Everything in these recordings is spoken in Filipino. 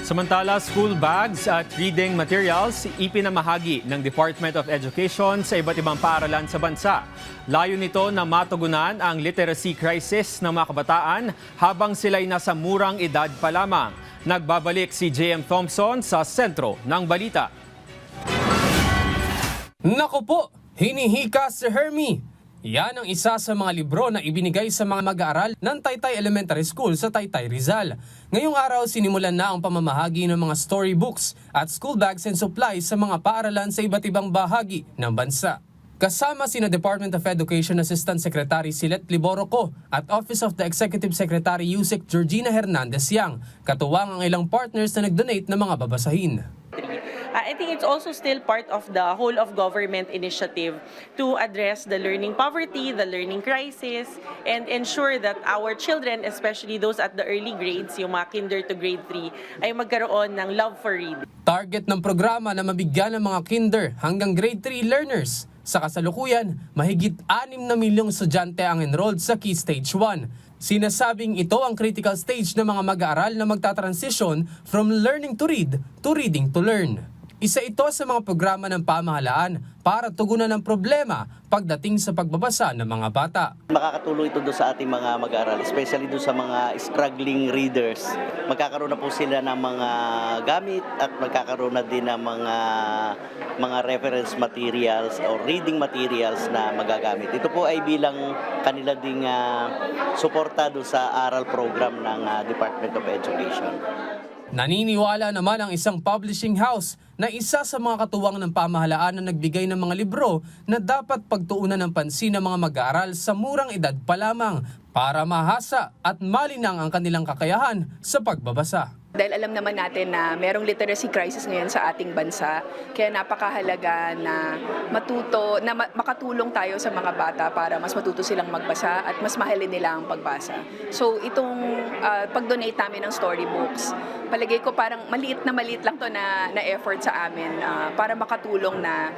Samantala, school bags at reading materials ipinamahagi ng Department of Education sa iba't ibang paaralan sa bansa. Layo nito na matugunan ang literacy crisis ng mga kabataan habang sila'y nasa murang edad pa lamang. Nagbabalik si J.M. Thompson sa sentro ng balita. Naku po, hinihika si Hermie. Yan ang isa sa mga libro na ibinigay sa mga mag-aaral ng Taytay Elementary School sa Taytay, Rizal. Ngayong araw, sinimulan na ang pamamahagi ng mga storybooks at school bags and supplies sa mga paaralan sa iba't ibang bahagi ng bansa. Kasama sina Department of Education Assistant Secretary Silet Liboroco at Office of the Executive Secretary Yusek Georgina Hernandez Yang, katuwang ang ilang partners na nag-donate ng mga babasahin. I think it's also still part of the whole of government initiative to address the learning poverty, the learning crisis, and ensure that our children, especially those at the early grades, yung mga kinder to grade 3, ay magkaroon ng love for reading. Target ng programa na mabigyan ng mga kinder hanggang grade 3 learners. Sa kasalukuyan, mahigit 6 na milyong estudyante ang enrolled sa Key Stage 1. Sinasabing ito ang critical stage ng mga mag-aaral na magta-transition from learning to read to reading to learn. Isa ito sa mga programa ng pamahalaan para tugunan ng problema pagdating sa pagbabasa ng mga bata. Makakatulong ito doon sa ating mga mag-aaral, especially doon sa mga struggling readers. Magkakaroon na po sila ng mga gamit at magkakaroon na din ng mga reference materials o reading materials na magagamit. Ito po ay bilang kanila ding suporta doon sa aral program ng Department of Education. Naniniwala naman ang isang publishing house na isa sa mga katuwang ng pamahalaan na nagbigay ng mga libro na dapat pagtuunan ng pansin ng mga mag-aaral sa murang edad pa lamang para mahasa at malinang ang kanilang kakayahan sa pagbabasa. Dahil alam naman natin na merong literacy crisis ngayon sa ating bansa, kaya napakahalaga na makatulong tayo sa mga bata para mas matuto silang magbasa at mas mahalin nila ang pagbasa. So itong pag-donate namin ng storybooks, palagay ko parang maliit lang to na effort sa amin para makatulong na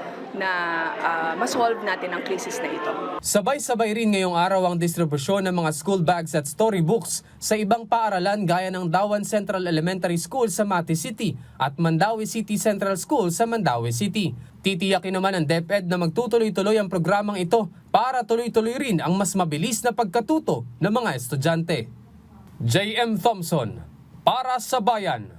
ma-solve natin ang krisis na ito. Sabay-sabay rin ngayong araw ang distribusyon ng mga school bags at storybooks sa ibang paaralan gaya ng Dawan Central Elementary School sa Mati City at Mandaue City Central School sa Mandaue City. Titiyakin naman ng DepEd na magtutuloy-tuloy ang programang ito para tuloy-tuloy rin ang mas mabilis na pagkatuto ng mga estudyante. J.M. Thompson, para sa Bayan.